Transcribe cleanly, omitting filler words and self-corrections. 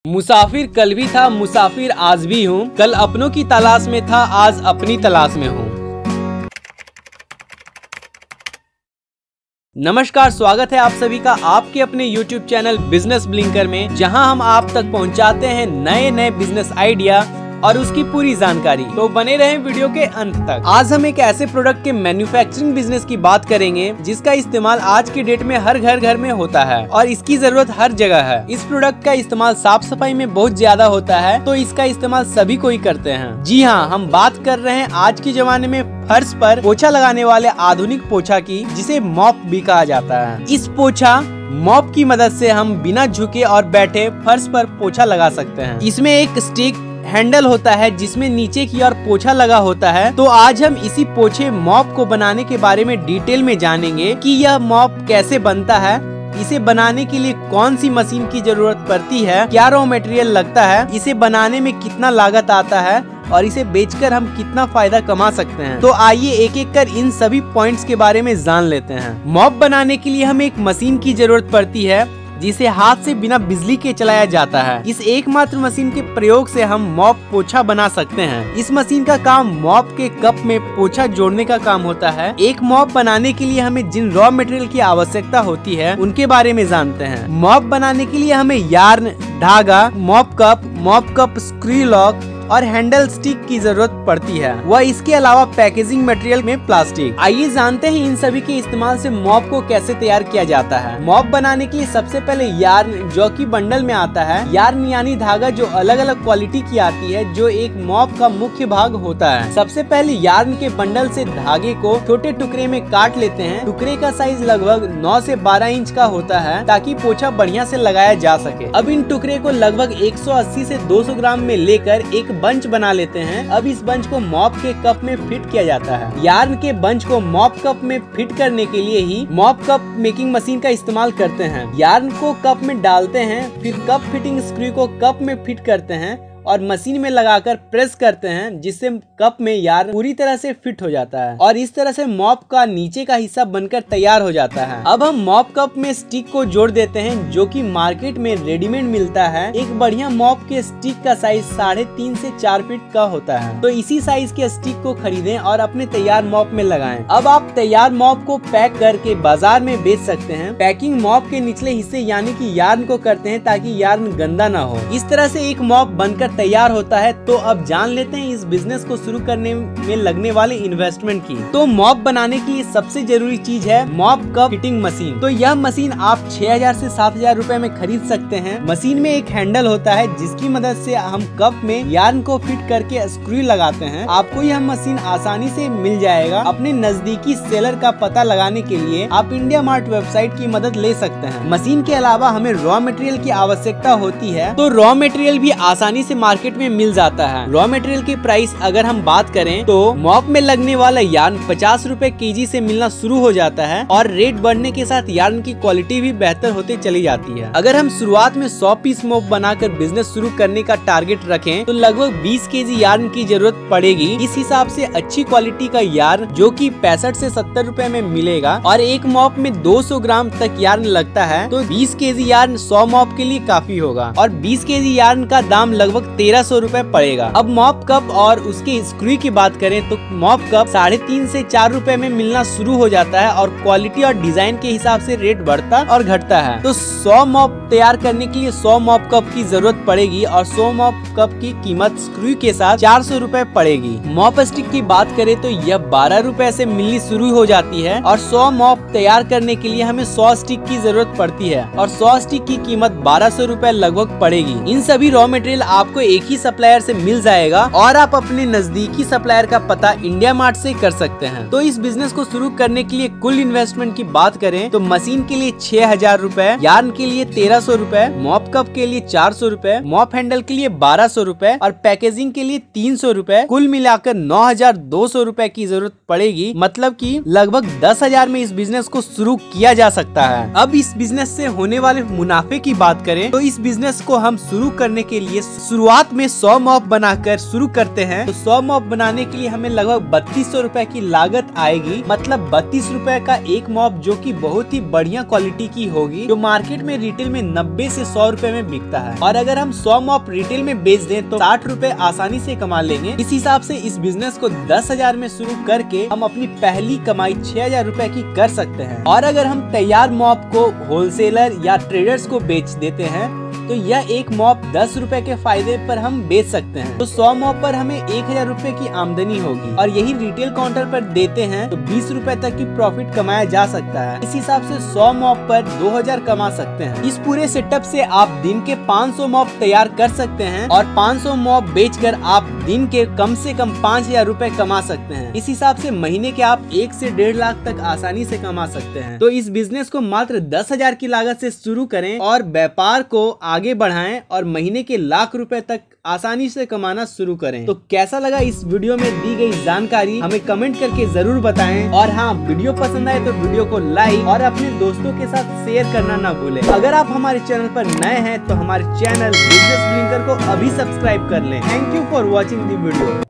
मुसाफिर कल भी था, मुसाफिर आज भी हूँ। कल अपनों की तलाश में था, आज अपनी तलाश में हूँ। नमस्कार, स्वागत है आप सभी का आपके अपने YouTube चैनल बिजनेस ब्लिंकर में, जहां हम आप तक पहुंचाते हैं नए नए बिजनेस आइडिया और उसकी पूरी जानकारी। तो बने रहें वीडियो के अंत तक। आज हम एक ऐसे प्रोडक्ट के मैन्युफैक्चरिंग बिजनेस की बात करेंगे जिसका इस्तेमाल आज के डेट में हर घर में होता है और इसकी जरूरत हर जगह है। इस प्रोडक्ट का इस्तेमाल साफ सफाई में बहुत ज्यादा होता है, तो इसका इस्तेमाल सभी कोई करते हैं। जी हाँ, हम बात कर रहे हैं आज के जमाने में फर्श पर पोछा लगाने वाले आधुनिक पोछा की, जिसे मॉप भी कहा जाता है। इस पोछा मॉप की मदद से हम बिना झुके और बैठे फर्श पर पोछा लगा सकते हैं। इसमें एक स्टिक हैंडल होता है जिसमें नीचे की ओर पोछा लगा होता है। तो आज हम इसी पोछे मॉप को बनाने के बारे में डिटेल में जानेंगे कि यह मॉप कैसे बनता है, इसे बनाने के लिए कौन सी मशीन की जरूरत पड़ती है, क्या रॉ मटेरियल लगता है, इसे बनाने में कितना लागत आता है और इसे बेचकर हम कितना फायदा कमा सकते हैं। तो आइए एक एक कर इन सभी पॉइंट्स के बारे में जान लेते हैं। मॉप बनाने के लिए हमें एक मशीन की जरूरत पड़ती है जिसे हाथ से बिना बिजली के चलाया जाता है। इस एकमात्र मशीन के प्रयोग से हम मॉप पोछा बना सकते हैं। इस मशीन का काम मॉप के कप में पोछा जोड़ने का काम होता है। एक मॉप बनाने के लिए हमें जिन रॉ मटेरियल की आवश्यकता होती है उनके बारे में जानते हैं। मॉप बनाने के लिए हमें यार्न, धागा, मॉप कप, स्क्रू लॉक और हैंडल स्टिक की जरूरत पड़ती है। वह इसके अलावा पैकेजिंग मटेरियल में प्लास्टिक। आइए जानते हैं इन सभी के इस्तेमाल से मॉप को कैसे तैयार किया जाता है। मॉप बनाने के लिए सबसे पहले यार्न, जो कि बंडल में आता है। यार्न यानी धागा जो अलग अलग क्वालिटी की आती है, जो एक मॉप का मुख्य भाग होता है। सबसे पहले यार्न के बंडल से धागे को छोटे टुकड़े में काट लेते हैं। टुकड़े का साइज लगभग 9 से 12 इंच का होता है ताकि पोछा बढ़िया से लगाया जा सके। अब इन टुकड़े को लगभग 180 से 200 ग्राम में लेकर एक बंच बना लेते हैं। अब इस बंच को मॉप के कप में फिट किया जाता है। यार्न के बंच को मॉप कप में फिट करने के लिए ही मॉप कप मेकिंग मशीन का इस्तेमाल करते हैं। यार्न को कप में डालते हैं, फिर कप फिटिंग स्क्रू को कप में फिट करते हैं और मशीन में लगाकर प्रेस करते हैं, जिससे कप में यार्न पूरी तरह से फिट हो जाता है और इस तरह से मॉप का नीचे का हिस्सा बनकर तैयार हो जाता है। अब हम मॉप कप में स्टिक को जोड़ देते हैं, जो कि मार्केट में रेडीमेड मिलता है। एक बढ़िया मॉप के स्टिक का साइज 3.5 से 4 फीट का होता है। तो इसी साइज के स्टिक को खरीदें और अपने तैयार मॉप में लगाएं। अब आप तैयार मॉप को पैक करके बाजार में बेच सकते हैं। पैकिंग मॉप के निचले हिस्से यानी कि यार्न को करते हैं ताकि यार्न गंदा ना हो। इस तरह से एक मॉप बनकर तैयार होता है। तो अब जान लेते हैं इस बिजनेस को शुरू करने में लगने वाले इन्वेस्टमेंट की। तो मॉप बनाने की सबसे जरूरी चीज है मॉप कप फिटिंग मशीन। तो यह मशीन आप 6000 से 7000 रुपए में खरीद सकते हैं। मशीन में एक हैंडल होता है जिसकी मदद से हम कप में यार्न को फिट करके स्क्रू लगाते हैं। आपको यह मशीन आसानी से मिल जाएगा। अपने नजदीकी सेलर का पता लगाने के लिए आप इंडिया मार्ट वेबसाइट की मदद ले सकते हैं। मशीन के अलावा हमें रॉ मटेरियल की आवश्यकता होती है, तो रॉ मटेरियल भी आसानी से मार्केट में मिल जाता है। रॉ मटेरियल की प्राइस अगर हम बात करें तो मॉप में लगने वाला यार्न 50 रुपए केजी से मिलना शुरू हो जाता है और रेट बढ़ने के साथ यार्न की क्वालिटी भी बेहतर होते चली जाती है। अगर हम शुरुआत में 100 पीस मॉप बनाकर बिजनेस शुरू करने का टारगेट रखें तो लगभग 20 केजी यार्न की जरूरत पड़ेगी। इस हिसाब से अच्छी क्वालिटी का यार्न जो कि 65 से 70 रुपए में मिलेगा और एक मॉप में 200 ग्राम तक यार्न लगता है, तो 20 केजी यार्न 100 मॉप के लिए काफी होगा और 20 केजी यार्न का दाम लगभग 1300 रुपए पड़ेगा। अब मॉप कप और उसके स्क्रू की बात करें तो मॉप कप 3.5 से 4 रुपए में मिलना शुरू हो जाता है और क्वालिटी और डिजाइन के हिसाब से रेट बढ़ता और घटता है। तो 100 मॉप तैयार करने के लिए 100 मॉप कप की जरूरत पड़ेगी और 100 मॉप कप की कीमत स्क्रू के साथ 400 रुपए पड़ेगी। मॉप स्टिक की बात करें तो यह 12 रुपए से मिलनी शुरू हो जाती है और 100 मॉप तैयार करने के लिए हमें 100 स्टिक की जरूरत पड़ती है और 100 स्टिक की कीमत 1200 रुपए लगभग पड़ेगी। इन सभी रॉ मटेरियल आपको एक ही सप्लायर से मिल जाएगा और आप अपने नजदीकी सप्लायर का पता इंडिया मार्ट से कर सकते हैं। तो इस बिजनेस को शुरू करने के लिए कुल इन्वेस्टमेंट की बात करें तो मशीन के लिए 6000 रुपए, यार्न के लिए 1300 रुपए, मॉप कप के लिए 400 रुपए, मॉप हैंडल के लिए 1200 रुपए और पैकेजिंग के लिए 300 रुपए, कुल मिलाकर 9200 रुपए की जरूरत पड़ेगी। मतलब कि लगभग 10,000 में इस बिजनेस को शुरू किया जा सकता है। अब इस बिजनेस से होने वाले मुनाफे की बात करें तो इस बिजनेस को हम शुरू करने के लिए शुरुआत शुरुआत में 100 मॉप बनाकर शुरू करते हैं। तो 100 मॉप बनाने के लिए हमें लगभग 3200 रुपए की लागत आएगी। मतलब 32 रुपए का एक मॉप, जो कि बहुत ही बढ़िया क्वालिटी की होगी, जो मार्केट में रिटेल में 90 से 100 रुपए में बिकता है। और अगर हम 100 मॉप रिटेल में बेच दें तो 60 रुपए आसानी से कमा लेंगे। इस हिसाब से इस बिजनेस को 10,000 में शुरू करके हम अपनी पहली कमाई 6,000 रुपए की कर सकते हैं। और अगर हम तैयार मॉप को होलसेलर या ट्रेडर्स को बेच देते हैं तो यह एक मॉप 10 रुपए के फायदे पर हम बेच सकते हैं। तो 100 मॉप पर हमें 1,000 रुपए की आमदनी होगी। और यही रिटेल काउंटर पर देते हैं तो 20 रुपए तक की प्रॉफिट कमाया जा सकता है। इस हिसाब से 100 मॉप पर 2,000 कमा सकते हैं। इस पूरे सेटअप से आप दिन के 500 मॉप तैयार कर सकते हैं और 500 मॉप बेचकर आप दिन के कम से कम 5,000 रुपए कमा सकते हैं। इस हिसाब से महीने के आप 1 से 1.5 लाख तक आसानी से कमा सकते हैं। तो इस बिजनेस को मात्र 10,000 की लागत से शुरू करें और व्यापार को आगे बढ़ाएं और महीने के लाख रुपए तक आसानी से कमाना शुरू करें। तो कैसा लगा इस वीडियो में दी गई जानकारी, हमें कमेंट करके जरूर बताएं। और हाँ, वीडियो पसंद आए तो वीडियो को लाइक और अपने दोस्तों के साथ शेयर करना ना भूलें। अगर आप हमारे चैनल पर नए हैं तो हमारे चैनल बिजनेस ब्लिंकर को अभी सब्सक्राइब कर लें। Thank you for watching the video.